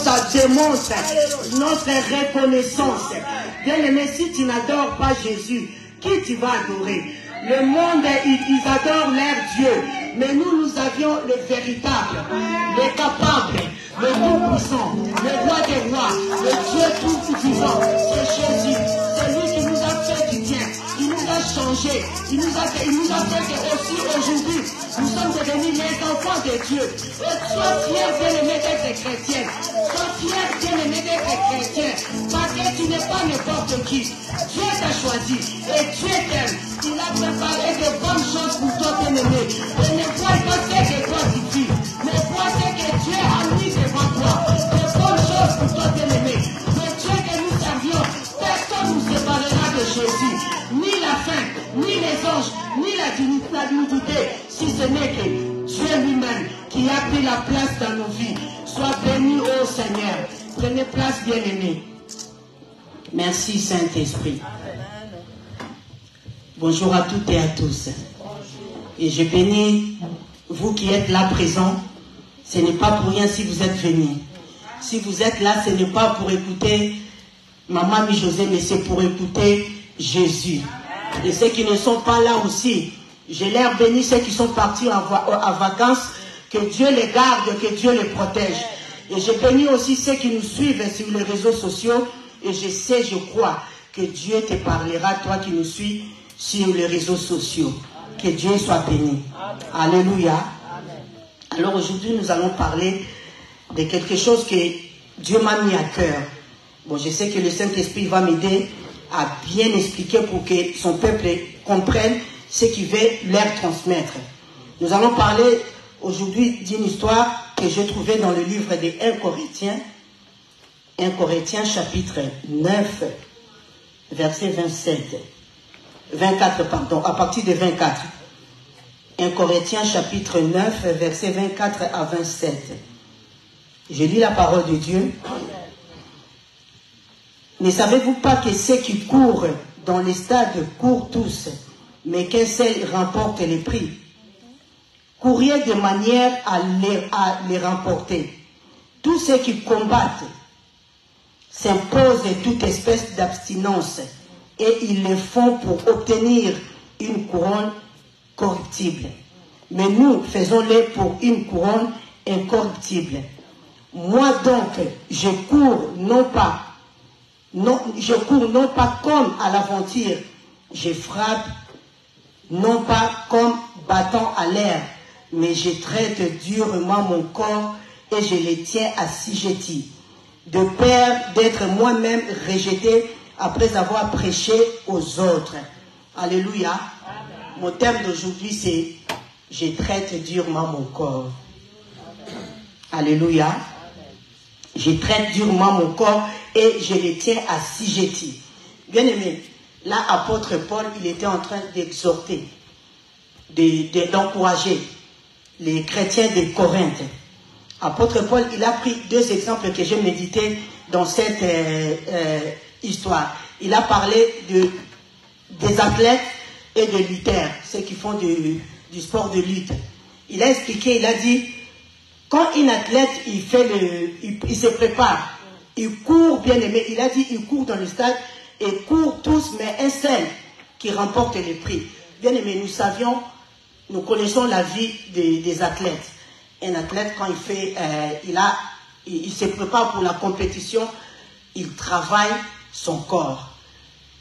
Ça démontre notre reconnaissance. Bien-aimé, si tu n'adores pas Jésus, qui tu vas adorer? Le monde, ils adorent leur Dieu. Mais nous avions le véritable, le capable, le tout-puissant, le roi des rois, le Dieu tout-puissant. C'est Jésus. C'est lui qui nous a fait du bien. Il nous a changé. Il nous a fait que aussi aujourd'hui, nous sommes devenus les enfants de Dieu. Et sois fier, bien-aimé, d'être chrétien. Sois fier, bien-aimé, d'être chrétien. Parce que tu n'es pas n'importe qui. Dieu t'a choisi et Dieu t'aime. Il a préparé de bonnes choses pour toi, bien-aimé. Et ne vois pas ce que toi tu vis, mais vois ce que Dieu a mis devant toi. De bonnes choses pour toi, bien-aimé. Le Dieu que nous servions, personne ne nous séparera de Jésus. Ni la faim, ni les anges, ni la divinité, si ce n'est que Dieu lui-même qui a pris la place dans nos vies. Sois béni, ô Seigneur. Prenez place, bien-aimé. Merci, Saint-Esprit. Bonjour à toutes et à tous. Et je bénis vous qui êtes là présents. Ce n'est pas pour rien si vous êtes venus. Si vous êtes là, ce n'est pas pour écouter Maman Mi-José, mais c'est pour écouter Jésus. Et ceux qui ne sont pas là aussi, je leur bénis ceux qui sont partis en vacances. Que Dieu les garde, que Dieu les protège. Et je bénis aussi ceux qui nous suivent sur les réseaux sociaux. Et je sais, je crois que Dieu te parlera, toi qui nous suis sur les réseaux sociaux. Que Dieu soit béni. Amen. Alléluia. Amen. Alors aujourd'hui, nous allons parler de quelque chose que Dieu m'a mis à cœur. Bon, je sais que le Saint-Esprit va m'aider à bien expliquer pour que son peuple comprenne ce qu'il veut leur transmettre. Nous allons parler aujourd'hui d'une histoire que j'ai trouvée dans le livre de 1 Corinthiens. 1 Corinthiens chapitre 9, verset 24, pardon, à partir de 24. 1 Corinthiens chapitre 9, verset 24 à 27. Je lis la parole de Dieu. Ne savez-vous pas que ceux qui courent dans les stades courent tous, mais qu'un seul remporte les prix? Courriez de manière à les remporter. Tous ceux qui combattent s'imposent toute espèce d'abstinence et ils le font pour obtenir une couronne corruptible. Mais nous faisons-le pour une couronne incorruptible. Moi donc, je cours non pas comme à l'aventure, je frappe non pas comme battant à l'air, mais je traite durement mon corps et je le tiens assujetti, de peur d'être moi-même rejeté après avoir prêché aux autres. Alléluia. Amen. Mon thème d'aujourd'hui c'est « Je traite durement mon corps ». Alléluia. Amen. Je traite durement mon corps et je le tiens assujetti. Bien aimé, là, apôtre Paul, il était en train d'exhorter, d'encourager les chrétiens de Corinthe. Apôtre Paul, il a pris deux exemples que j'ai médités dans cette histoire. Il a parlé des athlètes et des lutteurs, ceux qui font du sport de lutte. Il a expliqué, il a dit, quand un athlète, il se prépare, il court, bien aimé, il a dit, il court dans le stade et court tous, mais un seul qui remporte les prix. Bien aimé, nous connaissons la vie des athlètes. Un athlète, quand il se prépare pour la compétition, il travaille son corps.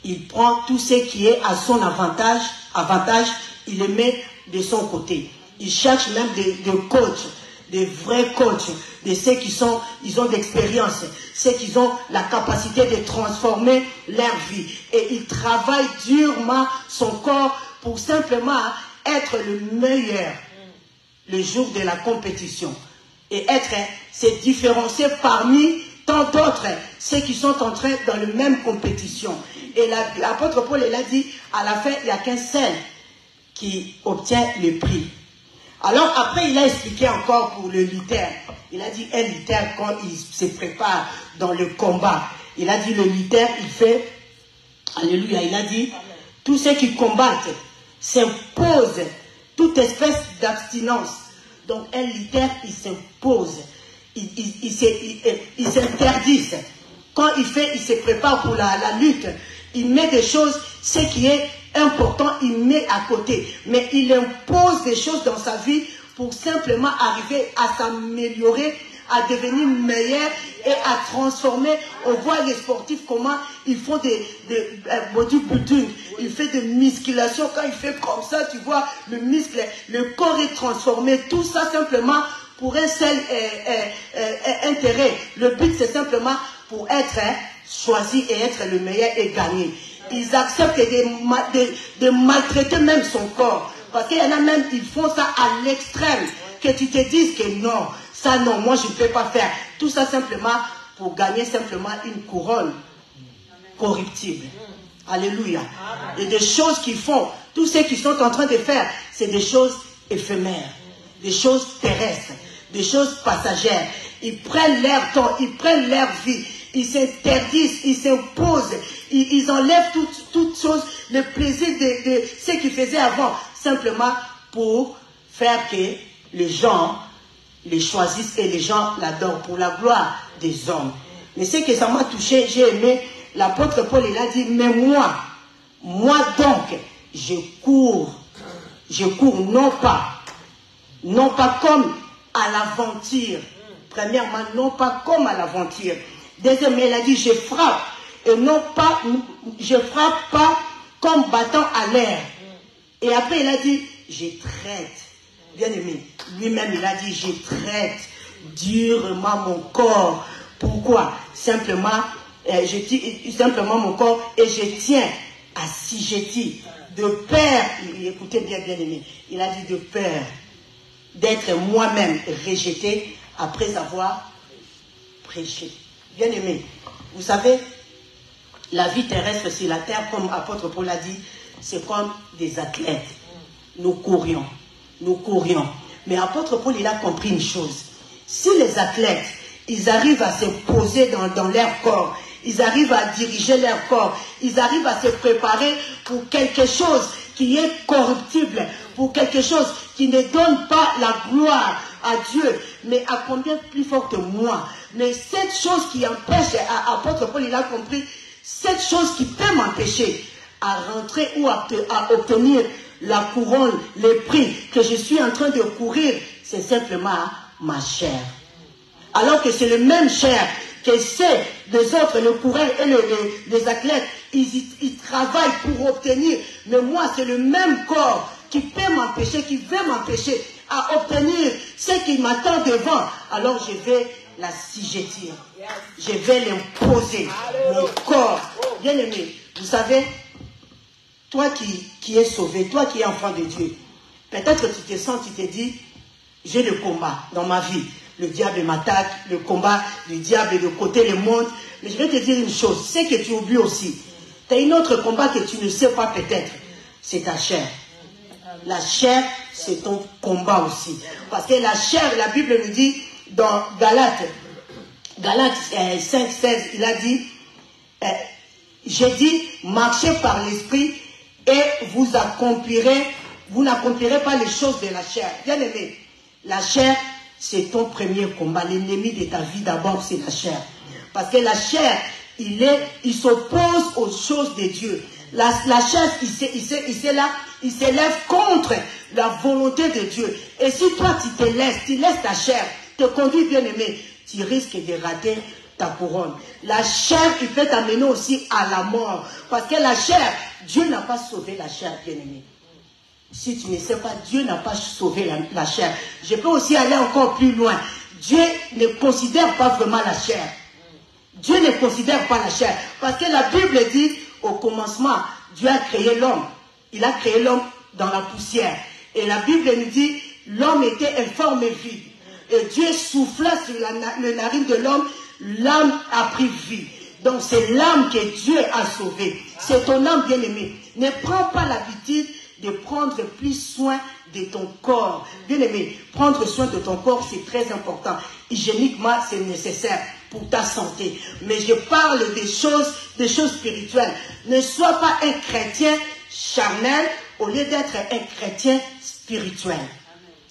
Il prend tout ce qui est à son avantage, il le met de son côté. Il cherche même des coachs, des vrais coachs, de ceux ils ont d'expérience, ceux qui ont la capacité de transformer leur vie. Et il travaille durement son corps pour simplement être le meilleur le jour de la compétition et se différencier parmi tant d'autres, ceux qui sont entrés dans la même compétition. Et l'apôtre Paul, il a dit, à la fin, il n'y a qu'un seul qui obtient le prix. Alors après, il a expliqué encore pour le lutteur. Il a dit, un lutteur, quand il se prépare dans le combat, il a dit, le lutteur, il fait, alléluia, il a dit, tous ceux qui combattent s'imposent toute espèce d'abstinence. Donc un lutteur, il s'impose. ils s'interdisent. Quand il se prépare pour la lutte, il met des choses, ce qui est important, il met à côté. Mais il impose des choses dans sa vie pour simplement arriver à s'améliorer, à devenir meilleur et à transformer. On voit les sportifs comment ils font des bodybuilding, il fait des musculations. Quand il fait comme ça, tu vois le muscle, le corps est transformé. Tout ça simplement pour un seul intérêt. Le but c'est simplement pour être choisi et être le meilleur et gagner. Ils acceptent de maltraiter même son corps. Parce qu'il y en a même qui font ça à l'extrême. Que tu te dises que non, ça non, moi je ne peux pas faire. Tout ça simplement pour gagner simplement une couronne corruptible. Alléluia. Et des choses qu'ils font, tous ceux qui sont en train de faire, c'est des choses éphémères, des choses terrestres, des choses passagères. Ils prennent leur temps, ils prennent leur vie, ils s'interdisent, ils s'imposent, ils enlèvent toutes choses, le plaisir de ce qu'ils faisaient avant, simplement pour faire que les gens les choisissent et les gens l'adorent pour la gloire des hommes. Mais ce que ça m'a touché, j'ai aimé, l'apôtre Paul, il a dit, mais moi donc, je cours non pas comme à l'aventure. Premièrement, non pas comme à l'aventure. Deuxièmement, il a dit, je frappe, et non pas, je frappe pas comme battant à l'air. Et après, il a dit, je traite. Bien aimé, lui-même, il a dit, je traite durement mon corps. Pourquoi? Simplement, je dis simplement mon corps et je tiens assujetti de peur. Écoutez bien, bien aimé, il a dit de peur d'être moi-même rejeté après avoir prêché. Bien aimé, vous savez, la vie terrestre sur la terre, comme apôtre Paul a dit, c'est comme des athlètes. Nous courions. Mais apôtre Paul, il a compris une chose. Si les athlètes, ils arrivent à se poser dans leur corps, ils arrivent à diriger leur corps, ils arrivent à se préparer pour quelque chose qui est corruptible, pour quelque chose qui ne donne pas la gloire à Dieu, mais à combien plus fort que moi. Mais cette chose qui empêche, apôtre Paul, il a compris, cette chose qui peut m'empêcher à rentrer ou à obtenir la couronne, le prix que je suis en train de courir, c'est simplement ma chair. Alors que c'est le même chair que c'est les autres, le coureur et les athlètes, ils travaillent pour obtenir. Mais moi, c'est le même corps qui peut m'empêcher, qui veut m'empêcher à obtenir ce qui m'attend devant. Alors je vais l'assujettir. Je vais l'imposer. Mon corps. Bien aimé, vous savez, toi qui es sauvé, toi qui es enfant de Dieu, peut-être que tu te sens, tu te dis, j'ai le combat dans ma vie. Le diable m'attaque, le combat du diable de côté, le monde. Mais je vais te dire une chose, c'est que tu oublies aussi. Tu as un autre combat que tu ne sais pas peut-être. C'est ta chair. La chair, c'est ton combat aussi. Parce que la chair, la Bible nous dit, dans Galates 5,16, il a dit, j'ai dit, marchez par l'esprit et vous n'accomplirez pas les choses de la chair. Bien aimé, la chair, c'est ton premier combat. L'ennemi de ta vie d'abord, c'est la chair. Parce que la chair, il s'oppose aux choses de Dieu. La chair, il s'élève contre la volonté de Dieu. Et si toi, tu laisses ta chair te conduire, bien aimé, tu risques de rater ta couronne. La chair, il peut t'amener aussi à la mort. Parce que la chair, Dieu n'a pas sauvé la chair, bien aimé. Si tu ne sais pas, Dieu n'a pas sauvé la chair. Je peux aussi aller encore plus loin. Dieu ne considère pas vraiment la chair. Dieu ne considère pas la chair. Parce que la Bible dit, au commencement, Dieu a créé l'homme. Il a créé l'homme dans la poussière. Et la Bible nous dit, l'homme était informe et vide. Et Dieu souffla sur le narine de l'homme, l'âme a pris vie. Donc c'est l'âme que Dieu a sauvée. C'est ton âme bien-aimée. Ne prends pas l'habitude de prendre plus soin de ton corps. Bien-aimé, prendre soin de ton corps, c'est très important. Hygiéniquement, c'est nécessaire pour ta santé. Mais je parle des choses spirituelles. Ne sois pas un chrétien charnel au lieu d'être un chrétien spirituel.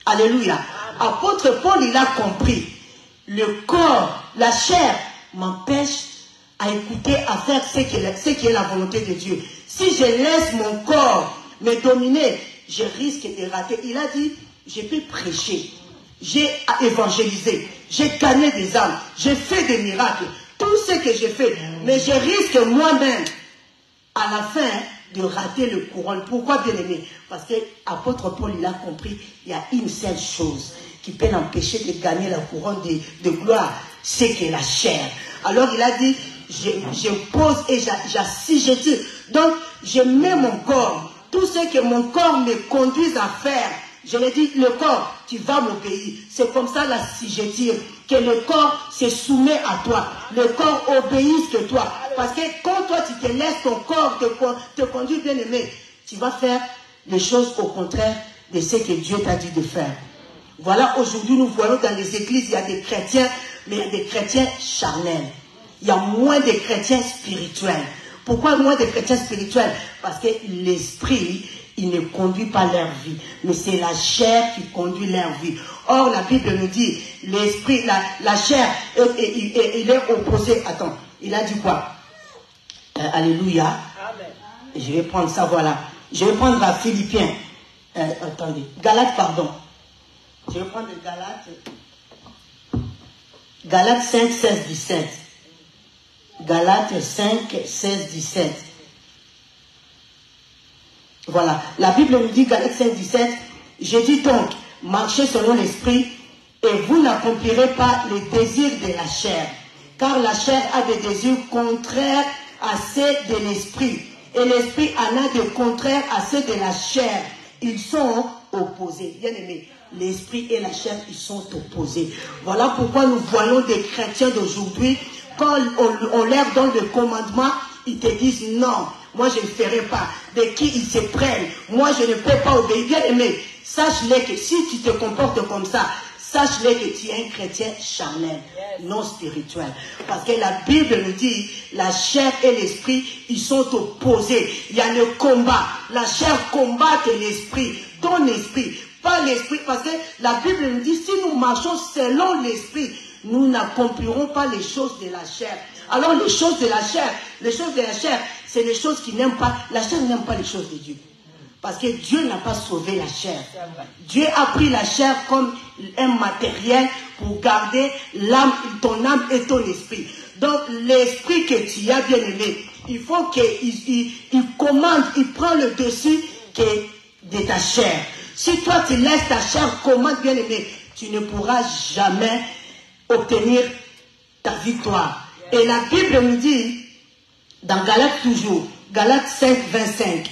Alléluia. Apôtre Paul, il a compris le corps, la chair m'empêche à écouter, à faire ce qui est la volonté de Dieu. Si je laisse mon corps me dominer, je risque de rater. Il a dit, je peux prêcher, j'ai évangélisé, j'ai gagné des âmes, j'ai fait des miracles, tout ce que j'ai fait, mais je risque moi-même, à la fin, de rater le couronne. Pourquoi, bien aimé? Parce que l'apôtre Paul, il a compris, il y a une seule chose qui peut l'empêcher de gagner la couronne de gloire, c'est que la chair. Alors il a dit, je pose et j'assujettis. Donc, je mets mon corps, tout ce que mon corps me conduise à faire. Je lui dis, le corps, tu vas m'obéir. C'est comme ça l'assujettir, que le corps se soumet à toi. Le corps obéisse que toi. Parce que quand toi, tu te laisses ton corps te conduire, bien aimé, tu vas faire les choses au contraire de ce que Dieu t'a dit de faire. Voilà, aujourd'hui, nous voyons dans les églises, il y a des chrétiens, mais il y a des chrétiens charnels. Il y a moins de chrétiens spirituels. Pourquoi moins de chrétiens spirituels? Parce que l'esprit, il ne conduit pas leur vie, mais c'est la chair qui conduit leur vie. Or, la Bible nous dit, l'esprit, la chair, il est opposé. Attends, il a dit quoi? Alléluia. Amen. Je vais prendre ça, voilà. Je vais prendre la Philippiens. Attendez, Galates, pardon. Je vais prendre Galates 5, 16, 17. Galates 5, 16, 17. Voilà. La Bible nous dit, Galates 5, 17, je dis donc, marchez selon l'esprit, et vous n'accomplirez pas les désirs de la chair. Car la chair a des désirs contraires à ceux de l'esprit. Et l'esprit en a de contraires à ceux de la chair. Ils sont opposés. Bien aimé, l'esprit et la chair, ils sont opposés. Voilà pourquoi nous voyons des chrétiens d'aujourd'hui, quand on leur donne le commandement, ils te disent non, moi je ne ferai pas. De qui ils se prennent? Moi je ne peux pas obéir. Bien aimé, sache-le que si tu te comportes comme ça, sache-le que tu es un chrétien charnel, non spirituel. Parce que la Bible nous dit, la chair et l'esprit, ils sont opposés. Il y a le combat. La chair combat l'esprit, ton esprit, pas l'esprit. Parce que la Bible nous dit, si nous marchons selon l'esprit, nous n'accomplirons pas les choses de la chair. Alors les choses de la chair, c'est les choses qui n'aiment pas. La chair n'aime pas les choses de Dieu. Parce que Dieu n'a pas sauvé la chair. Dieu a pris la chair comme un matériel pour garder l'âme, ton âme et ton esprit. Donc l'esprit que tu as, bien aimé, il faut qu'il commande, il prend le dessus de ta chair. Si toi tu laisses ta chair commande, bien aimé, tu ne pourras jamais obtenir ta victoire. Et la Bible nous dit, dans Galates toujours, Galates 5, 25,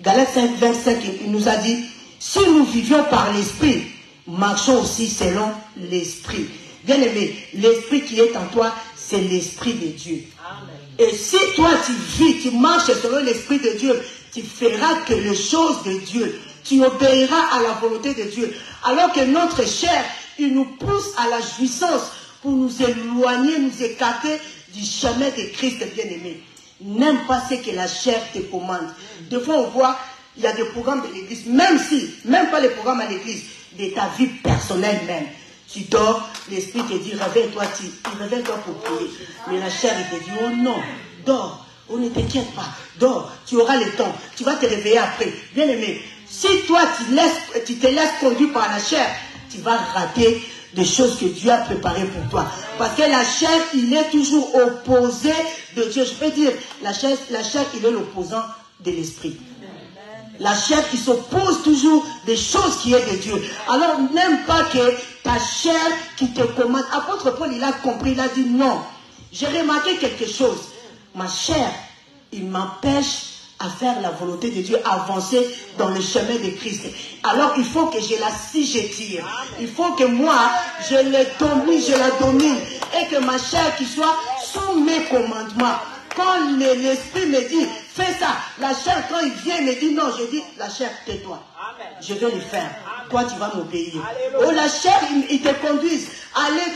Galates 5, 25, il nous a dit, si nous vivions par l'esprit, marchons aussi selon l'esprit. Bien aimé, l'esprit qui est en toi, c'est l'esprit de Dieu. Amen. Et si toi tu vis, tu marches selon l'esprit de Dieu, tu feras que les choses de Dieu, tu obéiras à la volonté de Dieu. Alors que notre chair, il nous pousse à la jouissance pour nous éloigner, nous écarter du chemin de Christ, bien aimé. N'aime pas ce que la chair te commande. Des fois, on voit, il y a des programmes de l'église, même pas les programmes à l'église, de ta vie personnelle même. Tu dors, l'esprit te dit, réveille-toi, réveille-toi pour prier. Mais la chair, il te dit, oh non, dors, oh ne t'inquiète pas, dors, tu auras le temps, tu vas te réveiller après. Bien aimé, si toi, tu te laisses conduire par la chair, tu vas rater des choses que Dieu a préparées pour toi. Parce que la chair, il est toujours opposé de Dieu. Je peux dire, la chair, il est l'opposant de l'esprit. La chair, il s'oppose toujours des choses qui est de Dieu. Alors, n'aime pas que ta chair qui te commande. Apôtre Paul, il a compris, il a dit non. J'ai remarqué quelque chose. Ma chair, il m'empêche à faire la volonté de Dieu, avancer dans le chemin de Christ. Alors il faut que je la tire. Il faut que moi, je la domine. Et que ma chair qui soit sous mes commandements. Quand l'esprit me dit, fais ça. La chair, quand il vient, me dit non, je dis, la chair, tais-toi. Je vais le faire. toi tu vas m'obéir. Oh, la chair, ils te conduisent à aller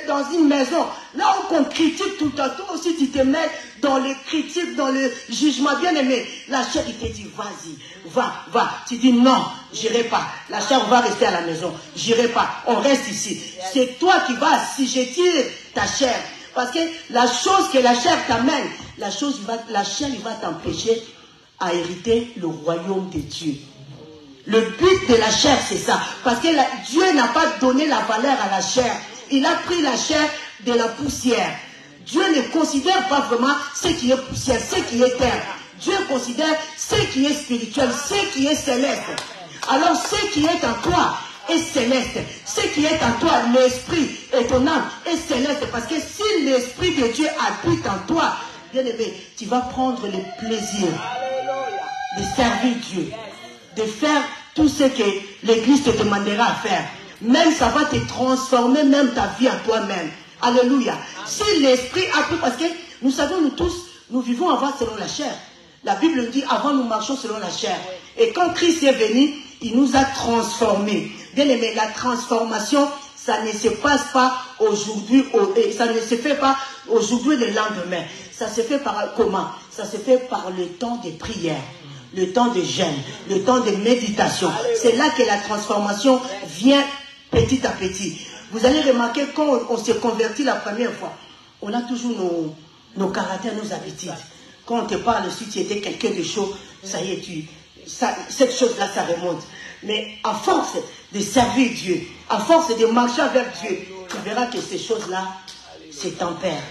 dans une maison, là où on critique tout le temps, toi aussi tu te mets dans les critiques, dans le jugement. Bien aimé, la chair, il te dit, vas-y, va. Tu dis non, j'irai pas. La chair va rester à la maison, j'irai pas, on reste ici. C'est toi qui vas assujettir ta chair. Parce que la chose que la chair t'amène, la chair, il va t'empêcher à hériter le royaume de Dieu. Le but de la chair, c'est ça. Parce que Dieu n'a pas donné la valeur à la chair. Il a pris la chair de la poussière. Dieu ne considère pas vraiment ce qui est poussière, ce qui est terre. Dieu considère ce qui est spirituel, ce qui est céleste. Alors ce qui est en toi est céleste. Ce qui est en toi, l'esprit et ton âme est céleste. Parce que si l'esprit de Dieu habite en toi, bien aimé, tu vas prendre le plaisir de servir Dieu, de faire tout ce que l'Église te demandera à faire. Même ça va te transformer, même ta vie à toi-même. Alléluia. Si l'esprit a pris, parce que nous savons, nous tous, nous vivons avant selon la chair. La Bible dit, avant nous marchons selon la chair. Et quand Christ est venu, il nous a transformés. Bien aimé, la transformation, ça ne se passe pas aujourd'hui, ça ne se fait pas aujourd'hui le lendemain. Ça se fait par comment? Ça se fait par le temps de prière, le temps de jeûne, le temps de méditation. C'est là que la transformation vient petit à petit. Vous allez remarquer quand on s'est converti la première fois, on a toujours nos caractères, nos habitudes. Quand on te parle, si tu étais quelqu'un de chaud, ça y est, cette chose-là, ça remonte. Mais à force de servir Dieu, à force de marcher avec Dieu, tu verras que ces choses-là, c'est tempère,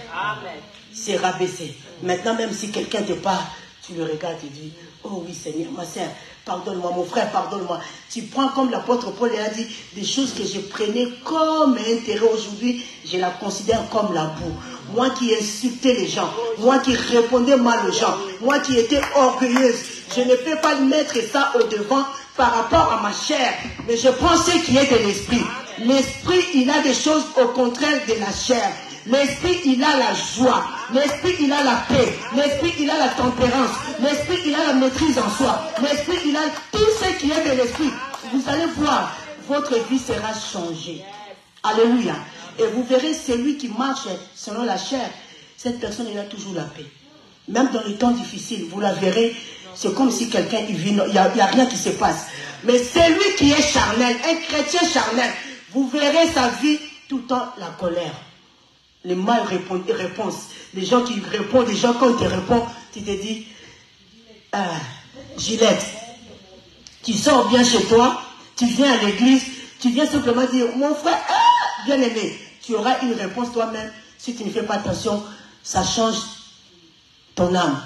c'est rabaissé. Maintenant, même si quelqu'un te parle, tu le regardes et dis, oh oui Seigneur, ma sœur, pardonne-moi, mon frère, pardonne-moi. Tu prends comme l'apôtre Paul a dit, des choses que je prenais comme intérêt aujourd'hui, je la considère comme la boue. Moi qui insultais les gens, moi qui répondais mal aux gens, moi qui étais orgueilleuse, je ne peux pas mettre ça au devant par rapport à ma chair, mais je prends ce qui est de l'esprit. L'esprit, il a des choses au contraire de la chair. L'esprit, il a la joie. L'esprit, il a la paix. L'esprit, il a la tempérance. L'esprit, il a la maîtrise en soi. L'esprit, il a tout ce qui est de l'esprit. Vous allez voir, votre vie sera changée. Alléluia. Et vous verrez, celui qui marche selon la chair, cette personne, il a toujours la paix. Même dans les temps difficiles, vous la verrez, c'est comme si quelqu'un, il vit, il n'y a rien qui se passe. Mais celui qui est charnel, un chrétien charnel, vous verrez sa vie tout le temps la colère. Les mal réponses. Les gens qui répondent, les gens quand ils te répondent, tu te dis, Gillette, tu sors bien chez toi, tu viens à l'église, tu viens simplement dire, mon frère, bien aimé, tu auras une réponse toi-même. Si tu ne fais pas attention, ça change ton âme.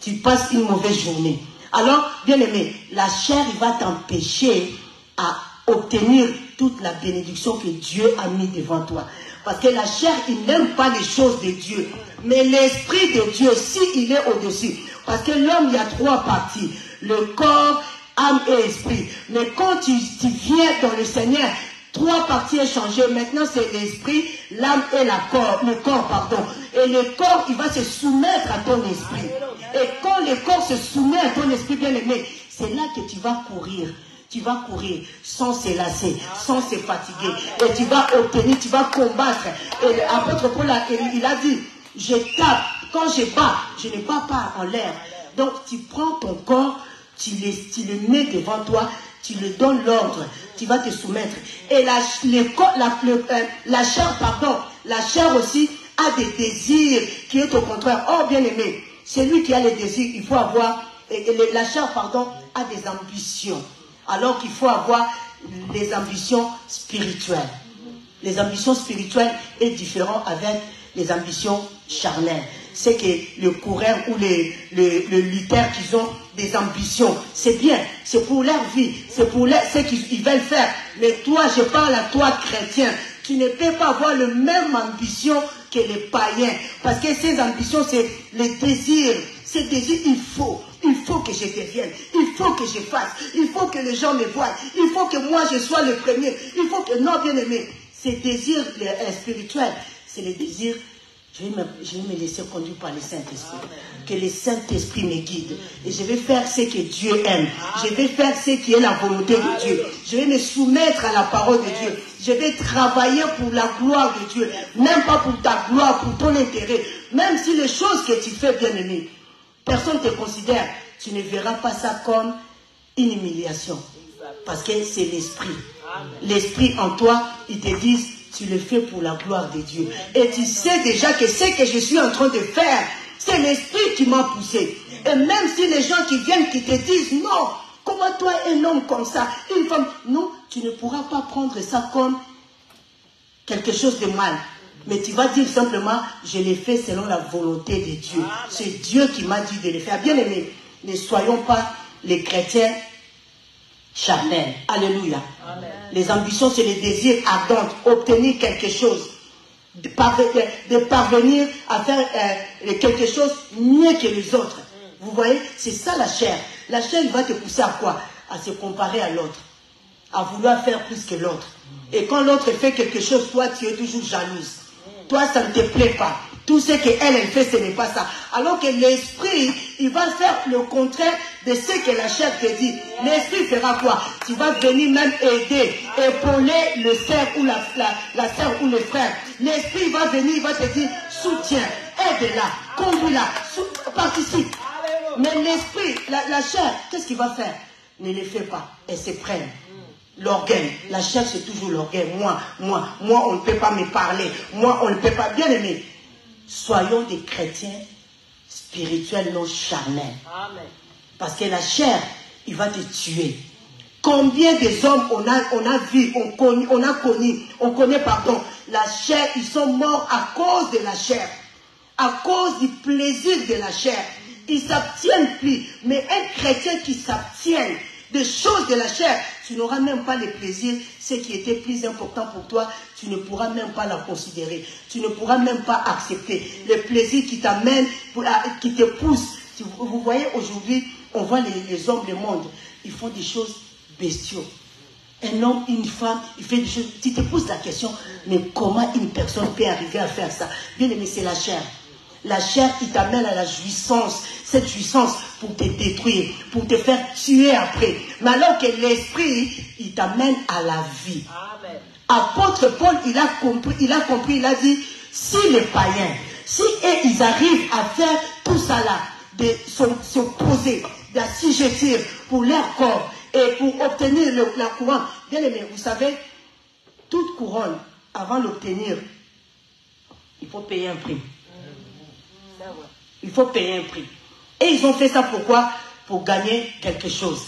Tu passes une mauvaise journée. Alors, bien aimé, la chair, il va t'empêcher à obtenir toute la bénédiction que Dieu a mis devant toi. Parce que la chair, il n'aime pas les choses de Dieu. Mais l'esprit de Dieu, s'il est au-dessus. Parce que l'homme, il y a trois parties. Le corps, âme et esprit. Mais quand tu viens dans le Seigneur, trois parties ont changé. Maintenant, c'est l'esprit, l'âme et le corps, pardon. Et le corps, il va se soumettre à ton esprit. Et quand le corps se soumet à ton esprit bien-aimé, c'est là que tu vas courir. Tu vas courir sans se lasser, sans se fatiguer. Et tu vas obtenir, tu vas combattre. Et l'apôtre Paul, il a dit, je tape. Quand je bats, je ne bats pas en l'air. Donc, tu prends ton corps, tu le mets devant toi, tu lui donnes l'ordre, tu vas te soumettre. Et la chair, pardon, la chair aussi a des désirs qui est au contraire. Oh, bien aimé, celui qui a les désirs, il faut avoir, la chair, pardon, a des ambitions. Alors qu'il faut avoir les ambitions spirituelles. Les ambitions spirituelles est différent avec les ambitions charnelles. C'est que le coureur ou le lutteur qui ont des ambitions, c'est bien, c'est pour leur vie, c'est pour ce qu'ils veulent faire. Mais toi, je parle à toi, chrétien, tu ne peux pas avoir la même ambition que les païens. Parce que ces ambitions, c'est les désirs. Ces désirs, il faut que je devienne, il faut que je fasse, il faut que les gens me voient, il faut que moi je sois le premier, il faut que, non bien aimé, ces désirs spirituels, c'est les désirs Je vais me laisser conduire par le Saint-Esprit. Que le Saint-Esprit me guide. Et je vais faire ce que Dieu aime. Je vais faire ce qui est la volonté de Dieu. Je vais me soumettre à la parole de Dieu. Je vais travailler pour la gloire de Dieu. Même pas pour ta gloire, pour ton intérêt. Même si les choses que tu fais, bien-aimé, personne ne te considère. Tu ne verras pas ça comme une humiliation. Parce que c'est l'Esprit. L'Esprit en toi, il te dit, tu le fais pour la gloire de Dieu. Et tu sais déjà que ce que je suis en train de faire, c'est l'Esprit qui m'a poussé. Et même si les gens qui viennent, qui te disent, non, comment toi, un homme comme ça, une femme, non, tu ne pourras pas prendre ça comme quelque chose de mal. Mais tu vas dire simplement, je l'ai fait selon la volonté de Dieu. C'est Dieu qui m'a dit de le faire. Bien aimé, ne soyons pas les chrétiens charnels. Alléluia. Amen. Les ambitions, c'est les désirs ardents, obtenir quelque chose, de parvenir à faire quelque chose mieux que les autres. Vous voyez, c'est ça la chair. La chair, il va te pousser à quoi? À se comparer à l'autre, à vouloir faire plus que l'autre. Et quand l'autre fait quelque chose, toi, tu es toujours jalouse. Toi, ça ne te plaît pas. Tout ce qu'elle fait, ce n'est pas ça. Alors que l'esprit, il va faire le contraire de ce que la chair te dit. L'esprit fera quoi? Tu vas venir même aider, épauler le frère ou la sœur ou le frère. L'esprit va venir, il va te dire, soutiens, aide-la, conduis-la, participe. Mais l'esprit, la chair, qu'est-ce qu'il va faire? Ne le fait pas. Elle se prenne. L'orgueil, la chair c'est toujours l'orgueil. Moi, on ne peut pas me parler. Moi, on ne peut pas. Bien aimé, soyons des chrétiens spirituels, non charnels. Amen. Parce que la chair, il va te tuer. Combien des hommes on a vu, on connaît, la chair, ils sont morts à cause de la chair. À cause du plaisir de la chair. Ils ne s'abstiennent plus. Mais un chrétien qui s'abstient des choses de la chair, tu n'auras même pas le plaisir. Ce qui était plus important pour toi, tu ne pourras même pas la considérer. Tu ne pourras même pas accepter. Le plaisir qui t'amène, qui te pousse. Vous voyez, aujourd'hui, on voit les hommes, le monde, ils font des choses bestiaux. Un homme, une femme, il fait des choses. Tu te poses la question, mais comment une personne peut arriver à faire ça? Bien aimé, c'est la chair. La chair qui t'amène à la jouissance, cette jouissance pour te détruire, pour te faire tuer après. Mais alors que l'esprit, il t'amène à la vie. Amen. Apôtre Paul, il a compris, il a dit, si les païens, si ils arrivent à faire tout ça là, de se poser, d'assujettir pour leur corps et pour obtenir la couronne. Bien aimé, vous savez, toute couronne, avant d'obtenir, il faut payer un prix. Il faut payer un prix. Et ils ont fait ça pourquoi? Pour gagner quelque chose.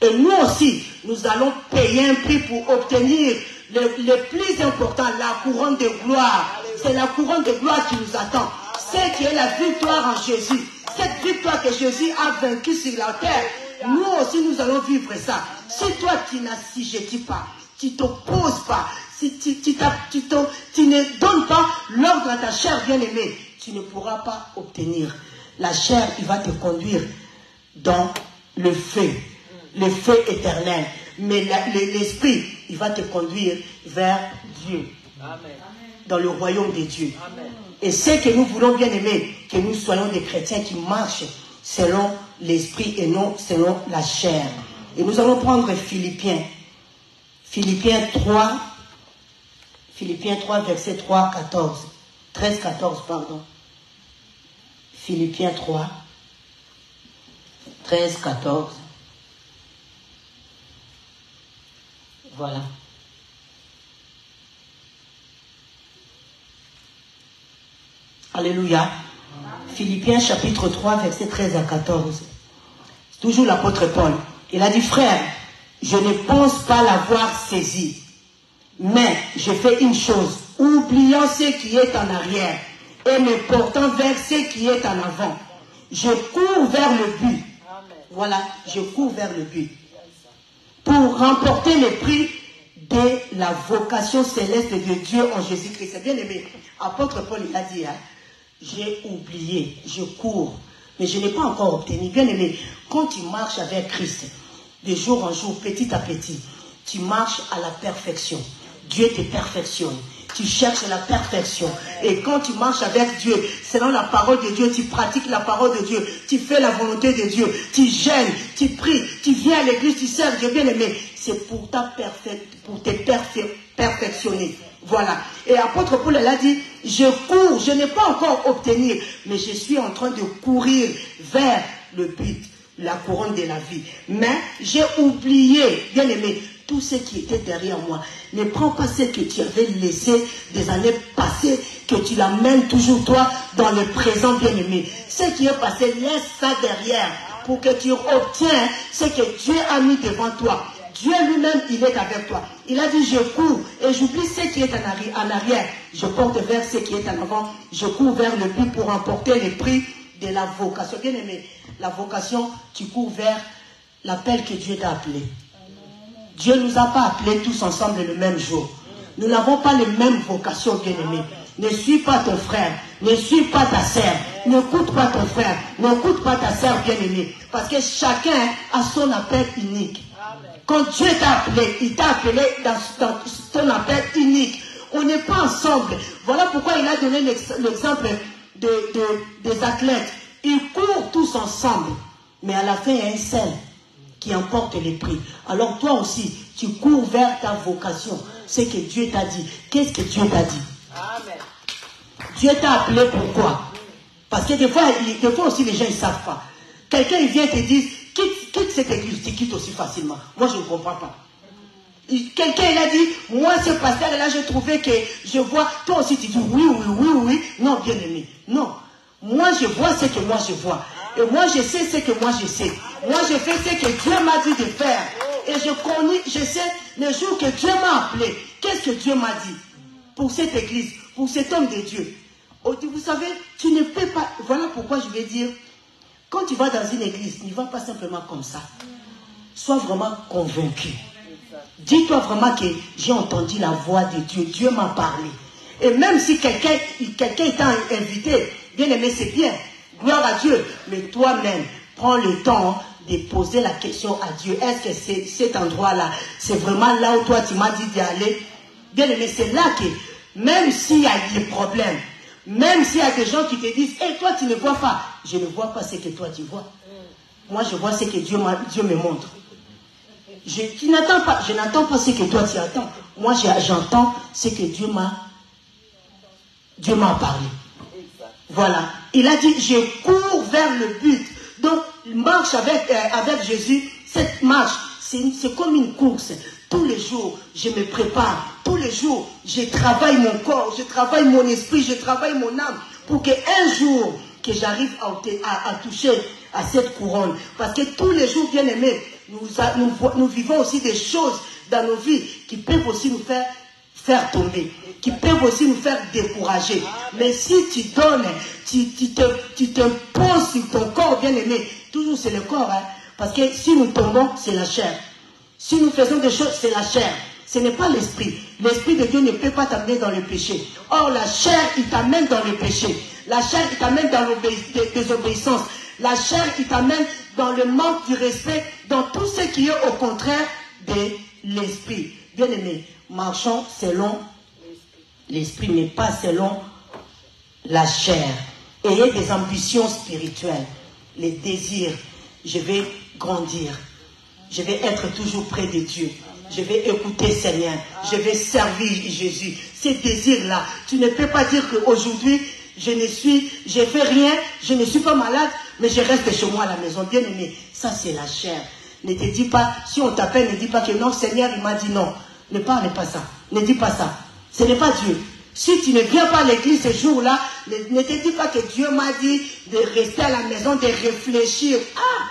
Et nous aussi, nous allons payer un prix pour obtenir le plus important, la couronne de gloire. C'est la couronne de gloire qui nous attend. C'est qui est la victoire en Jésus. Cette victoire que Jésus a vaincue sur la terre, nous aussi nous allons vivre ça. Si toi tu n'assujettis pas, tu ne t'opposes pas, si tu ne donnes pas l'ordre à ta chair bien-aimée, tu ne pourras pas obtenir. La chair, il va te conduire dans le feu éternel. Mais l'esprit, il va te conduire vers Dieu. Amen. Dans le royaume de Dieu. Amen. Et c'est que nous voulons bien aimer, que nous soyons des chrétiens qui marchent selon l'esprit et non selon la chair. Et nous allons prendre Philippiens 3, verset 3, 14. 13, 14, pardon. Philippiens 3, 13, 14. Voilà. Alléluia. Philippiens chapitre 3, verset 13 à 14. Toujours l'apôtre Paul. Il a dit, frère, je ne pense pas l'avoir saisi, mais je fais une chose, oubliant ce qui est en arrière et me portant vers ce qui est en avant. Je cours vers le but. Voilà, je cours vers le but. Pour remporter le prix de la vocation céleste de Dieu en Jésus-Christ. Bien aimé, apôtre Paul, il a dit, hein, j'ai oublié, je cours, mais je n'ai pas encore obtenu. Bien aimé, quand tu marches avec Christ, de jour en jour, petit à petit, tu marches à la perfection. Dieu te perfectionne. tu cherches la perfection. Et quand tu marches avec Dieu, selon la parole de Dieu, tu pratiques la parole de Dieu, tu fais la volonté de Dieu, tu jeûnes, tu pries, tu viens à l'église, tu sers Dieu, bien aimé. C'est pour te perfectionner. Voilà. Et apôtre Paul, elle a dit, je cours, je n'ai pas encore obtenu, mais je suis en train de courir vers le but, la couronne de la vie. Mais j'ai oublié, bien aimé, tout ce qui était derrière moi. Ne prends pas ce que tu avais laissé des années passées, que tu l'amènes toujours toi dans le présent, bien aimé. Ce qui est passé, laisse ça derrière pour que tu obtiens ce que Dieu a mis devant toi. Dieu lui-même, il est avec toi. Il a dit, je cours et j'oublie ce qui est en arrière. Je porte vers ce qui est en avant. Je cours vers le but pour remporter le prix de la vocation. Bien aimé, la vocation, tu cours vers l'appel que Dieu t'a appelé. Dieu ne nous a pas appelés tous ensemble le même jour. Nous n'avons pas les mêmes vocations, bien-aimés. Ne suis pas ton frère, ne suis pas ta sœur, n'écoute pas ton frère, n'écoute pas ta sœur, bien-aimée. Parce que chacun a son appel unique. Quand Dieu t'a appelé, il t'a appelé dans ton appel unique. On n'est pas ensemble. Voilà pourquoi il a donné l'exemple des athlètes. Ils courent tous ensemble, mais à la fin, il y a un seul qui emporte les prix. Alors toi aussi, tu cours vers ta vocation. C'est que Dieu t'a dit. Qu'est-ce que Dieu t'a dit? Amen. Dieu t'a appelé pourquoi? Parce que des fois aussi les gens ne savent pas. Quelqu'un il vient te dire, quitte cette église, tu quittes aussi facilement. Moi je ne comprends pas. Quelqu'un il a dit, moi ce pasteur là j'ai trouvé que je vois, toi aussi tu dis oui. Non bien aimé, non. Moi je vois ce que moi je vois. Et moi je sais ce que moi je sais. Moi je fais ce que Dieu m'a dit de faire. Et je sais le jour que Dieu m'a appelé. Qu'est-ce que Dieu m'a dit pour cette église, pour cet homme de Dieu. Vous savez, tu ne peux pas. Voilà pourquoi je vais dire, quand tu vas dans une église, ne va pas simplement comme ça. Sois vraiment convaincu. Dis-toi vraiment que j'ai entendu la voix de Dieu. Dieu m'a parlé. Et même si quelqu'un t'a invité, bien aimé, c'est bien. Gloire à Dieu. Mais toi-même, prends le temps de poser la question à Dieu. Est-ce que cet endroit-là, c'est vraiment là où toi tu m'as dit d'y aller? Bien aimé, c'est là que, même s'il y a des problèmes, même s'il y a des gens qui te disent, hey, toi tu ne vois pas, je ne vois pas ce que toi tu vois. Moi je vois ce que Dieu me montre. Je n'attends pas ce que toi tu attends. Moi j'entends ce que Dieu m'a parlé. Voilà. Il a dit, je cours vers le but. Donc, marche avec Jésus, cette marche, c'est comme une course. Tous les jours, je me prépare. Tous les jours, je travaille mon corps, je travaille mon esprit, je travaille mon âme. Pour qu'un jour, que j'arrive à toucher à cette couronne. Parce que tous les jours, bien aimés, nous vivons aussi des choses dans nos vies qui peuvent aussi nous faire tomber, qui peuvent aussi nous faire décourager. Mais si tu donnes, tu te poses sur ton corps, bien aimé, toujours c'est le corps, hein, parce que si nous tombons, c'est la chair. Si nous faisons des choses, c'est la chair. Ce n'est pas l'esprit. L'esprit de Dieu ne peut pas t'amener dans le péché. Or, la chair, il t'amène dans le péché. La chair, il t'amène dans la désobéissance. La chair, il t'amène dans le manque du respect, dans tout ce qui est au contraire de l'esprit. Bien aimé, marchons selon l'esprit, mais pas selon la chair. Ayez des ambitions spirituelles, les désirs. Je vais grandir. Je vais être toujours près de Dieu. Je vais écouter Seigneur. Je vais servir Jésus. Ces désirs-là, tu ne peux pas dire qu'aujourd'hui, je fais rien, je ne suis pas malade, mais je reste chez moi à la maison. Bien aimé, ça c'est la chair. Ne te dis pas, si on t'appelle, ne dis pas que non, Seigneur, il m'a dit non. Ne parle pas ça. Ne dis pas ça. Ce n'est pas Dieu. Si tu ne viens pas à l'église ce jour-là, ne te dis pas que Dieu m'a dit de rester à la maison, de réfléchir. Ah,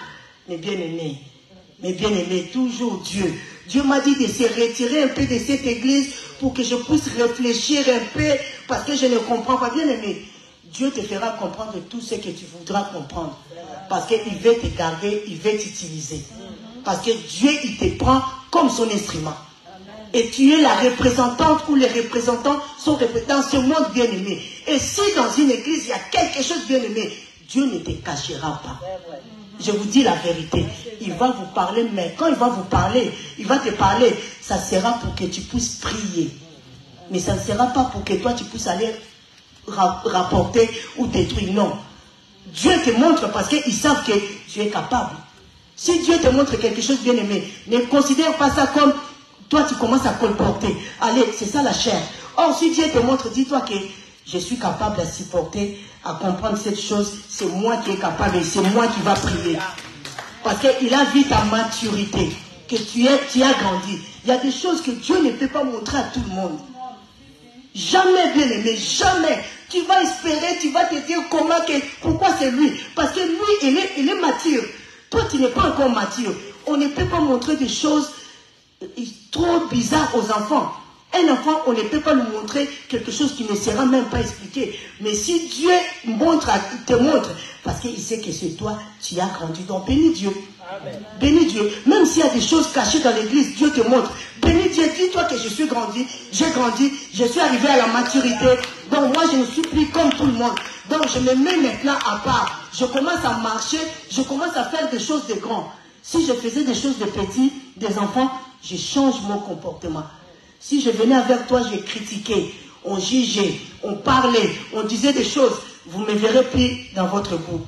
mais bien aimé, toujours Dieu. Dieu m'a dit de se retirer un peu de cette église pour que je puisse réfléchir un peu parce que je ne comprends pas. Bien aimé, Dieu te fera comprendre tout ce que tu voudras comprendre. Parce qu'il veut te garder, il veut t'utiliser. Parce que Dieu, il te prend comme son instrument. Et tu es la représentante ou les représentants sont dans ce monde bien aimé. Et si dans une église, il y a quelque chose bien aimé, Dieu ne te cachera pas. Je vous dis la vérité. Il va vous parler, mais quand il va vous parler, il va te parler, ça sera pour que tu puisses prier. Mais ça ne sera pas pour que toi tu puisses aller rapporter ou détruire. Non. Dieu te montre parce qu'ils savent que tu es capable. Si Dieu te montre quelque chose, bien aimé, ne considère pas ça comme toi tu commences à colporter. Allez, c'est ça la chair. Or, si Dieu te montre, dis-toi que je suis capable à supporter, à comprendre cette chose. C'est moi qui est capable et c'est moi qui va prier. Parce qu'il a vu ta maturité, que tu as grandi. Il y a des choses que Dieu ne peut pas montrer à tout le monde. Jamais, bien aimé, jamais. Tu vas espérer, tu vas te dire pourquoi c'est lui. Parce que lui, il est mature. Toi, tu n'es pas encore mature. On ne peut pas montrer des choses trop bizarres aux enfants. Un enfant, on ne peut pas lui montrer quelque chose qui ne sera même pas expliqué. Mais si Dieu te montre, parce qu'il sait que c'est toi, tu as grandi. Donc bénis Dieu. Amen. Bénis Dieu. Même s'il y a des choses cachées dans l'église, Dieu te montre. Bénis Dieu, dis-toi que je suis grandi, j'ai grandi, je suis arrivé à la maturité. Donc moi, je ne suis plus comme tout le monde. Donc je me mets maintenant à part. Je commence à marcher, je commence à faire des choses de grands. Si je faisais des choses de petits, des enfants, je change mon comportement. Si je venais avec toi, je critiquais, on jugeait, on parlait, on disait des choses, vous ne me verrez plus dans votre groupe.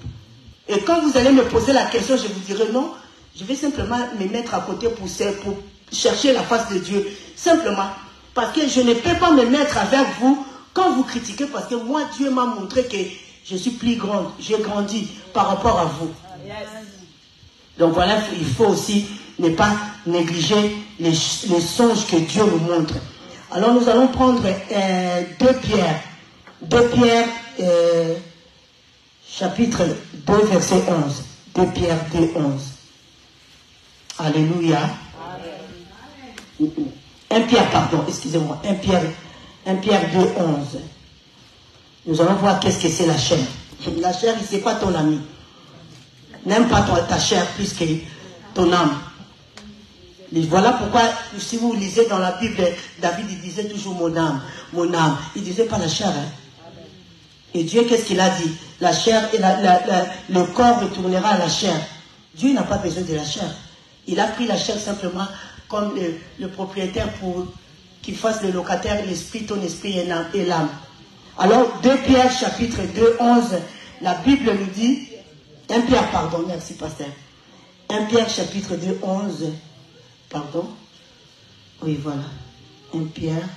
Et quand vous allez me poser la question, je vous dirai non, je vais simplement me mettre à côté pour chercher la face de Dieu. Simplement, parce que je ne peux pas me mettre avec vous quand vous critiquez, parce que moi, Dieu m'a montré que je suis plus grande, j'ai grandi par rapport à vous. Donc voilà, il faut aussi ne pas négliger les songes que Dieu nous montre. Alors nous allons prendre 2 Pierre. 2 Pierre, chapitre 2, verset 11. 2 Pierre 2, 11. Alléluia. Amen. 1 Pierre, pardon, excusez-moi. 1 Pierre 2, 11. Nous allons voir qu'est-ce que c'est la chair. La chair, c'est pas ton ami. N'aime pas ta chair plus que ton âme. Et voilà pourquoi, si vous lisez dans la Bible, David il disait toujours mon âme, mon âme. Il ne disait pas la chair. Hein? Et Dieu, qu'est-ce qu'il a dit? La chair et le corps retournera à la chair. Dieu n'a pas besoin de la chair. Il a pris la chair simplement comme le propriétaire pour qu'il fasse le locataire, l'esprit, ton esprit et l'âme. Alors, 2 Pierre chapitre 2, 11, la Bible nous dit, 1 Pierre, pardon, merci pasteur. 1 Pierre chapitre 2, 11, pardon. Oui, voilà. 1 Pierre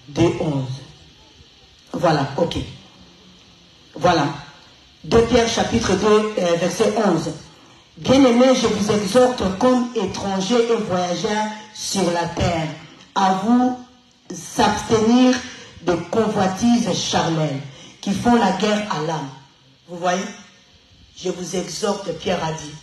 2, 11. Voilà, ok. Voilà. 2 Pierre chapitre 2, verset 11. Bien-aimés, je vous exhorte comme étrangers et voyageurs sur la terre, à vous s'abstenir de convoitises charnelles qui font la guerre à l'âme. Vous voyez? Je vous exhorte, Pierre a dit,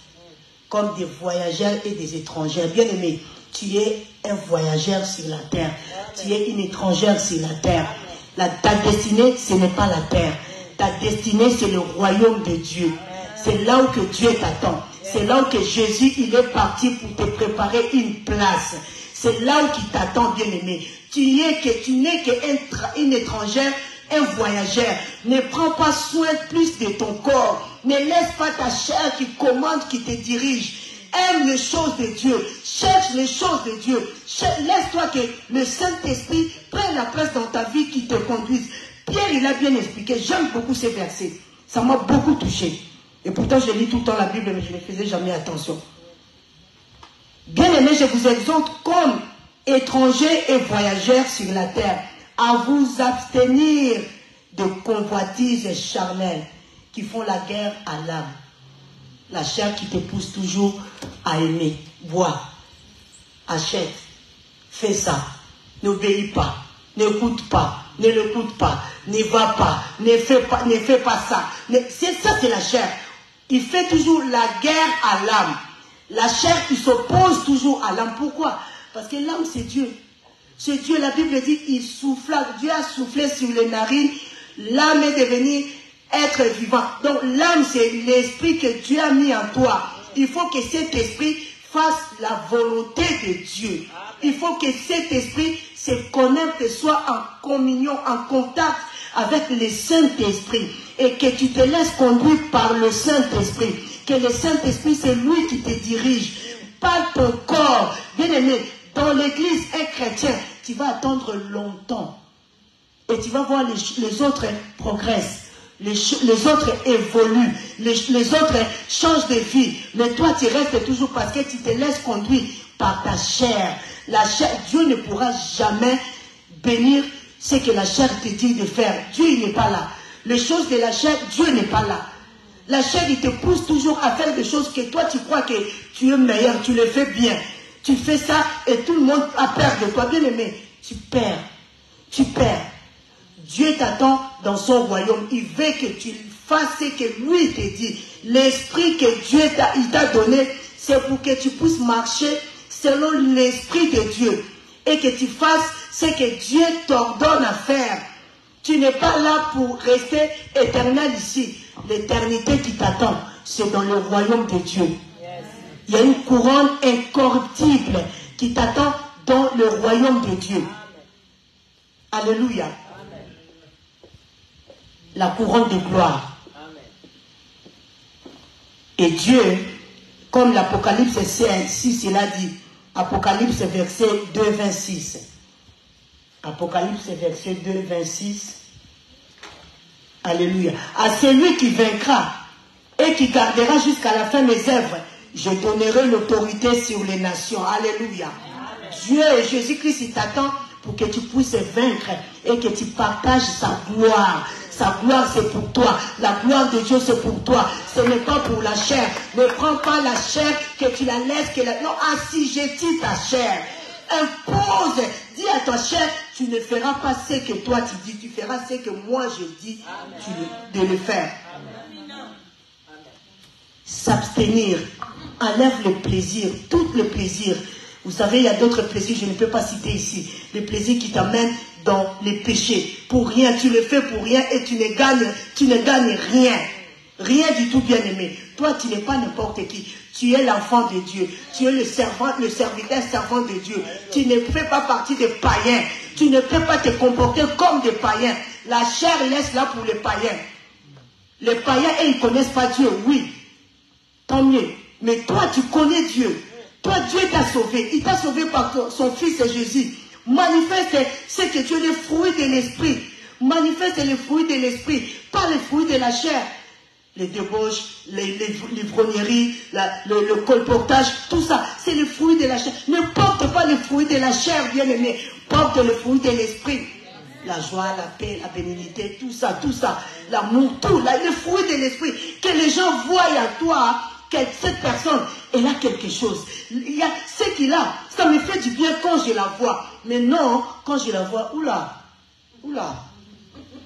comme des voyageurs et des étrangers. Bien-aimés, tu es un voyageur sur la terre. Tu es une étrangère sur la terre. Ta destinée, ce n'est pas la terre. Ta destinée, c'est le royaume de Dieu. C'est là où que Dieu t'attend. C'est là où que Jésus, il est parti pour te préparer une place. C'est là où il t'attend, bien-aimé. Tu n'es qu'une étrangère, un voyageur. Ne prends pas soin plus de ton corps. Ne laisse pas ta chair qui commande, qui te dirige. Aime les choses de Dieu. Cherche les choses de Dieu. Laisse-toi que le Saint-Esprit prenne la place dans ta vie qui te conduise. Pierre, il a bien expliqué. J'aime beaucoup ces versets. Ça m'a beaucoup touché. Et pourtant, je lis tout le temps la Bible, mais je ne faisais jamais attention. Bien-aimés, je vous exhorte comme étrangers et voyageurs sur la terre, à vous abstenir de convoitises charnelles qui font la guerre à l'âme. La chair qui te pousse toujours à aimer. Bois, achète, fais ça, n'obéis pas, n'écoute pas, ne l'écoute pas, ne va pas, ne fais pas ça. Ça, c'est la chair. Il fait toujours la guerre à l'âme. La chair, il s'oppose toujours à l'âme. Pourquoi? Parce que l'âme, c'est Dieu. C'est Dieu, la Bible dit, Dieu a soufflé sur les narines, l'âme est devenue être vivant. Donc l'âme, c'est l'esprit que Dieu a mis en toi. Il faut que cet esprit fasse la volonté de Dieu. Il faut que cet esprit se connecte, soit en communion, en contact avec le Saint-Esprit. Et que tu te laisses conduire par le Saint-Esprit. Que le Saint-Esprit, c'est lui qui te dirige. Pas ton corps. Bien aimé, dans l'église, un chrétien, tu vas attendre longtemps. Et tu vas voir les autres progressent. Les autres évoluent. Les autres changent de vie. Mais toi, tu restes toujours parce que tu te laisses conduire par ta chair. La chair, Dieu ne pourra jamais bénir ce que la chair te dit de faire. Dieu n'est pas là. Les choses de la chair, Dieu n'est pas là. La chair, il te pousse toujours à faire des choses que toi, tu crois que tu es meilleur, tu le fais bien. Tu fais ça et tout le monde a peur de toi. Bien aimé, tu perds. Tu perds. Dieu t'attend dans son royaume. Il veut que tu fasses ce que lui te dit. L'esprit que Dieu t'a donné, c'est pour que tu puisses marcher selon l'esprit de Dieu. Et que tu fasses ce que Dieu t'ordonne à faire. Tu n'es pas là pour rester éternel ici. L'éternité qui t'attend, c'est dans le royaume de Dieu. Il y a une couronne incorruptible qui t'attend dans le royaume de Dieu. Alléluia. La couronne de gloire. Et Dieu, comme l'Apocalypse 6, il a dit, Apocalypse verset 2, 26. Apocalypse verset 2, 26. Alléluia. À celui qui vaincra et qui gardera jusqu'à la fin mes œuvres, je donnerai l'autorité sur les nations. Alléluia. Dieu et Jésus-Christ, il t'attend pour que tu puisses vaincre et que tu partages sa gloire. Sa gloire, c'est pour toi. La gloire de Dieu, c'est pour toi. Ce n'est pas pour la chair. Ne prends pas la chair, que tu la laisses. Non, assujettis ta chair. Impose. Dis à ta chair, tu ne feras pas ce que toi tu dis. Tu feras ce que moi je dis de le faire. S'abstenir. Enlève le plaisir. Tout le plaisir. Vous savez, il y a d'autres plaisirs, je ne peux pas citer ici. Les plaisirs qui t'amènent dans les péchés. Pour rien, tu le fais pour rien et tu ne gagnes rien. Rien du tout, bien aimé. Toi, tu n'es pas n'importe qui. Tu es l'enfant de Dieu. Tu es le serviteur servant de Dieu. Tu ne fais pas partie des païens. Tu ne peux pas te comporter comme des païens. La chair laisse là pour les païens. Les païens, ils ne connaissent pas Dieu, oui. Tant mieux. Mais toi, tu connais Dieu. Toi, Dieu t'a sauvé. Il t'a sauvé par son Fils Jésus. Manifeste ce que tu es, les fruits de l'esprit. Manifeste les fruits de l'esprit, pas les fruits de la chair. Les débauches, l'ivrognerie, le colportage, tout ça, c'est les fruits de la chair. Ne porte pas les fruits de la chair, bien aimé. Porte les fruits de l'esprit. La joie, la paix, la bénignité, tout ça, l'amour, tout, les fruits de l'esprit. Que les gens voient à toi que cette personne, elle a quelque chose. Il y a ce qu'il a. Ça me fait du bien quand je la vois. Mais non, quand je la vois, oula.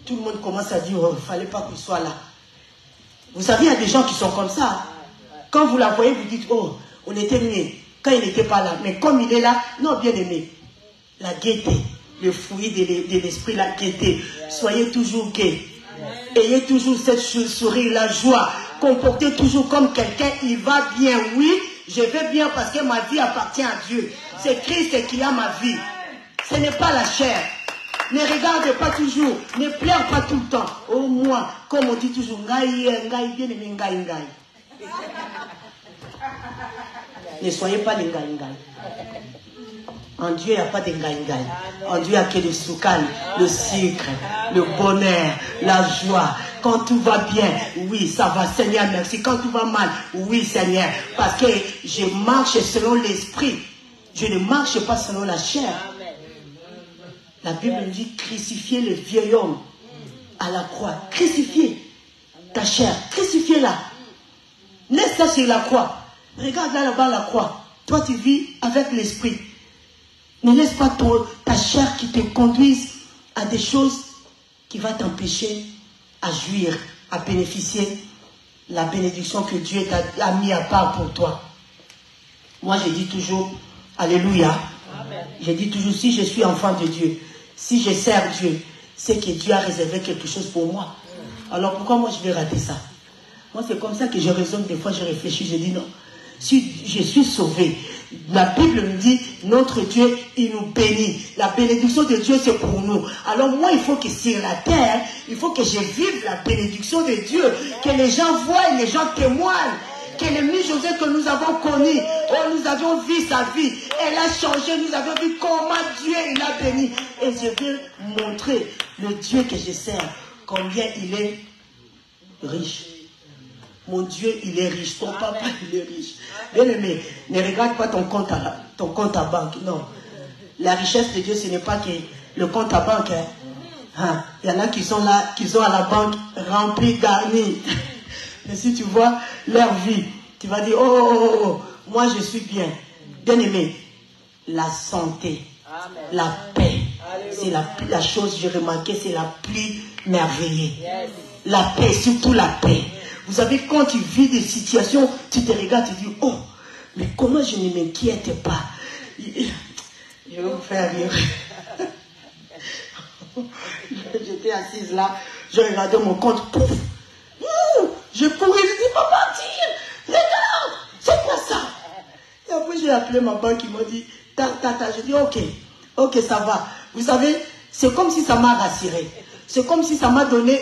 Tout le monde commence à dire, oh, il ne fallait pas qu'il soit là. Vous savez, il y a des gens qui sont comme ça. Quand vous la voyez, vous dites, oh, on était mieux quand il n'était pas là. Mais comme il est là, non, bien aimé. La gaieté, le fruit de l'esprit, la gaieté. Soyez toujours gai. Ayez toujours cette sourire, la joie. Comportez toujours comme quelqu'un, il va bien. Oui, je vais bien parce que ma vie appartient à Dieu. C'est Christ qui a ma vie. Ce n'est pas la chair. Ne regarde pas toujours, ne pleure pas tout le temps. Oh moi, comme on dit toujours, ngai, bien aimé, ngai. Ne soyez pas les ngai. En Dieu, il n'y a pas de ngai. En Dieu, il n'y a que le soukal, le sucre, le bonheur, la joie. Quand tout va bien, oui, ça va, Seigneur, merci. Quand tout va mal, oui, Seigneur. Parce que je marche selon l'esprit. Je ne marche pas selon la chair. La Bible nous dit crucifier le vieil homme à la croix. Crucifier ta chair. Crucifier-la. Laisse-la sur la croix. Regarde là-bas la croix. Toi, tu vis avec l'esprit. Ne laisse pas ta chair qui te conduise à des choses qui vont t'empêcher à jouir, à bénéficier la bénédiction que Dieu t'a mis à part pour toi. Moi, je dis toujours, alléluia. Je dis toujours, si je suis enfant de Dieu, si je sers Dieu, c'est que Dieu a réservé quelque chose pour moi. Alors pourquoi moi je vais rater ça? Moi, c'est comme ça que je raisonne. Des fois, je réfléchis, je dis non. Si je suis sauvé, la Bible me dit, notre Dieu, il nous bénit. La bénédiction de Dieu, c'est pour nous. Alors moi, il faut que sur la terre, il faut que je vive la bénédiction de Dieu. Que les gens voient et les gens témoignent. Que l'ennemi José que nous avons connu, oh, nous avions vu sa vie, elle a changé, nous avons vu comment Dieu il a béni. Et je veux montrer le Dieu que je sers, combien il est riche. Mon Dieu, il est riche. Ton papa, il est riche. Bien aimé, ne regarde pas ton compte à banque. Non. La richesse de Dieu, ce n'est pas que le compte à banque. Hein. Il y en a qui sont là, qui sont à la banque remplis, garnis. Mais si tu vois leur vie, tu vas dire, oh, moi je suis bien. Bien aimé, la santé, la paix, c'est la chose, j'ai remarqué, c'est la plus merveilleuse. La paix, surtout la paix. Vous savez, quand tu vis des situations, tu te regardes, tu dis, oh, mais comment je ne m'inquiète pas? Je vais vous faire rire. J'étais assise là, je regardais mon compte, pouf, je courais, je dis, pas partir, regarde, c'est quoi ça? Et après, j'ai appelé ma banque, ils m'ont dit, je dis, ok, ça va. Vous savez, c'est comme si ça m'a rassuré. C'est comme si ça m'a donné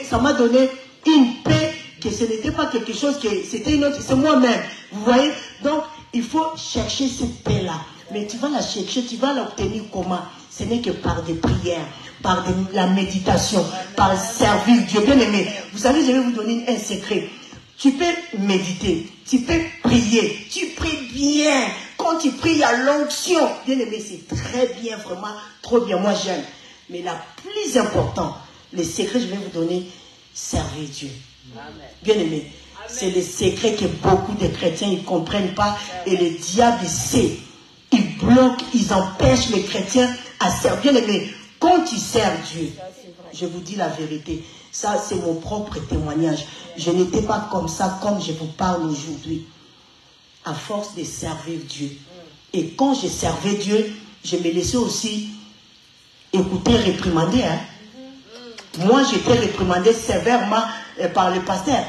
une paix, que ce n'était pas quelque chose, que c'était une autre, c'est moi-même. Vous voyez? Donc, il faut chercher cette paix-là. Mais tu vas la chercher, tu vas l'obtenir comment? Ce n'est que par des prières, par la méditation, par servir Dieu. Bien aimé, vous savez, je vais vous donner un secret. Tu peux méditer, tu peux prier, tu pries bien. Quand tu pries à l'onction, bien aimé, c'est très bien, vraiment, trop bien. Moi, j'aime. Mais la plus importante, le secret que je vais vous donner, servir Dieu. Bien aimé, c'est le secret que beaucoup de chrétiens ne comprennent pas. Et le diable sait. Ils bloquent, ils empêchent les chrétiens à servir. Bien aimé, quand tu sers Dieu, je vous dis la vérité, ça c'est mon propre témoignage. Je n'étais pas comme ça comme je vous parle aujourd'hui. À force de servir Dieu. Et quand je servais Dieu, je me laissais aussi écouter, réprimander. Hein. Moi, j'étais réprimandé sévèrement par le pasteur.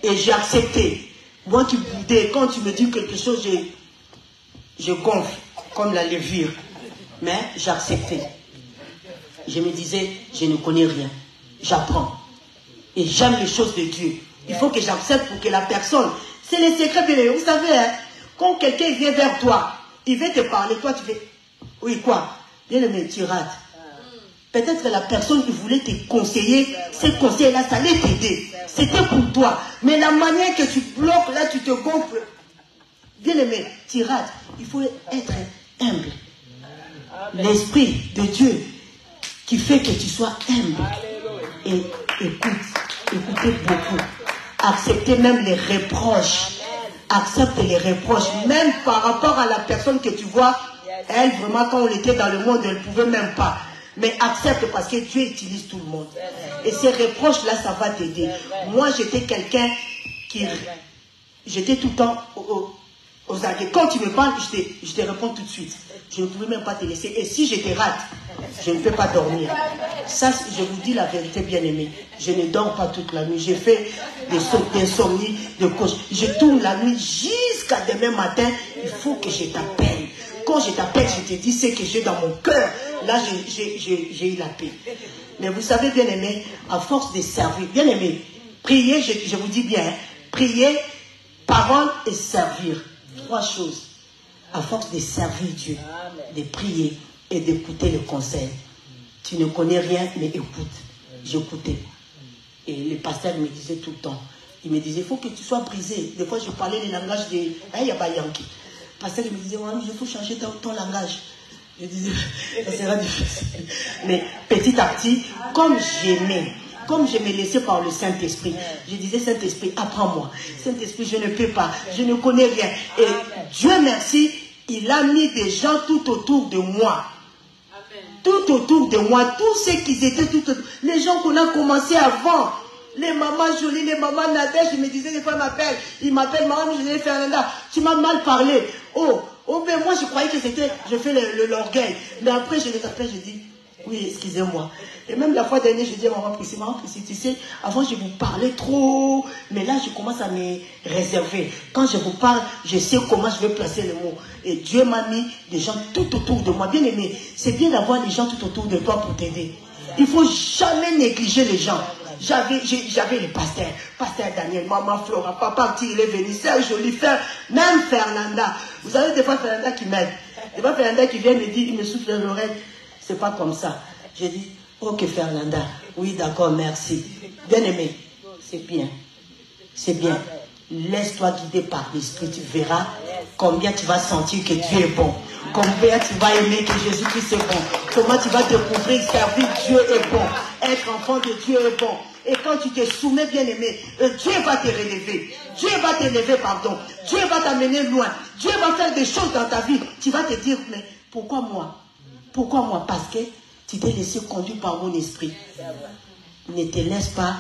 Et j'ai accepté. Moi qui boudais, quand tu me dis quelque chose, je gonfle comme la levure. Mais j'ai accepté. Je me disais, je ne connais rien. J'apprends. Et j'aime les choses de Dieu. Il faut que j'accepte pour que la personne... C'est les secrets, bien. Vous savez, hein, quand quelqu'un vient vers toi, il veut te parler, toi tu fais... Oui, quoi? Bien aimé, tu rates. Peut-être que la personne qui voulait te conseiller, ces conseils-là, ça allait t'aider. C'était pour toi. Mais la manière que tu bloques, là, tu te gonfles. Bien aimé, tu rates. Il faut être humble. L'Esprit de Dieu qui fait que tu sois humble. Et écoutez beaucoup. Acceptez même les reproches. Accepte les reproches. Même par rapport à la personne que tu vois, elle, vraiment, quand on était dans le monde, elle ne pouvait même pas. Mais accepte parce que Dieu utilise tout le monde. Et ces reproches-là, ça va t'aider. Moi, j'étais quelqu'un qui... J'étais tout le temps aux aguets. Quand tu me parles, je te réponds tout de suite. Je ne pouvais même pas te laisser. Et si je te rate, je ne peux pas dormir. Ça, je vous dis la vérité, bien aimé. Je ne dors pas toute la nuit. J'ai fait des insomnies, de cauchemars. Je tourne la nuit jusqu'à demain matin. Il faut que je t'appelle. Quand je t'appelle, je te dis ce que j'ai dans mon cœur. Là, j'ai eu la paix. Mais vous savez, bien aimé, à force de servir, bien aimé, prier, je vous dis bien, prier, parole et servir. 3 choses. À force de servir Dieu, de prier et d'écouter le conseil. Tu ne connais rien, mais écoute. J'écoutais. Et le pasteur me disait tout le temps, il me disait, il faut que tu sois brisé. Des fois, je parlais le langage de Yabayanki. Le pasteur me disait, il faut changer ton langage. Je disais, ça sera difficile. Mais petit à petit, comme j'aimais, comme je me laissais par le Saint-Esprit, je disais, Saint-Esprit, apprends-moi. Saint-Esprit, je ne peux pas, je ne connais rien. Et Dieu merci, il a mis des gens tout autour de moi. Tout autour de moi, tous ceux qui étaient tout autour, les gens qu'on a commencé avant, les mamans Jolie, les mamans Nadège, je me disais, des fois, ils m'appellent, maman, je vais faire là, tu m'as mal parlé. Oh, ben moi, je croyais que c'était, je fais l'orgueil. Mais après, je les appelle, je dis, oui, excusez-moi. Et même la fois dernière, je dis à maman Priscille, tu sais, avant, je vous parlais trop, mais là, je commence à me réserver. Quand je vous parle, je sais comment je vais placer le mot. Et Dieu m'a mis des gens tout autour de moi. Bien aimé, c'est bien d'avoir des gens tout autour de toi pour t'aider. Il ne faut jamais négliger les gens. J'avais le pasteur Daniel, maman Flora, papa qui il est venu, c'est un joli frère, même Fernanda. Vous savez, des fois Fernanda qui m'aide. Des fois Fernanda qui vient me dire, il me souffle l'oreille. C'est pas comme ça. J'ai dit, ok Fernanda, oui d'accord, merci. Bien aimé, c'est bien. C'est bien. Laisse-toi guider par l'esprit, tu verras combien tu vas sentir que Dieu est bon. Combien tu vas aimer que Jésus-Christ est bon. Comment tu vas découvrir, servir Dieu est bon. Être enfant de Dieu est bon. Et quand tu te soumets, bien aimé, Dieu va te relever. Dieu va t'élever, pardon. Dieu va t'amener loin. Dieu va faire des choses dans ta vie. Tu vas te dire, mais pourquoi moi? Pourquoi moi? Parce que tu t'es laissé conduire par mon esprit. Ne te laisse pas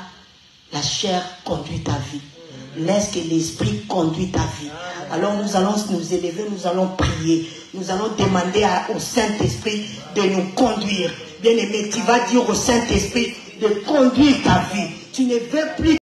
la chair conduire ta vie. Laisse que l'esprit conduise ta vie. Alors nous allons nous élever, nous allons prier. Nous allons demander au Saint-Esprit de nous conduire. Bien aimé, tu vas dire au Saint-Esprit de conduire ta vie. Tu ne veux plus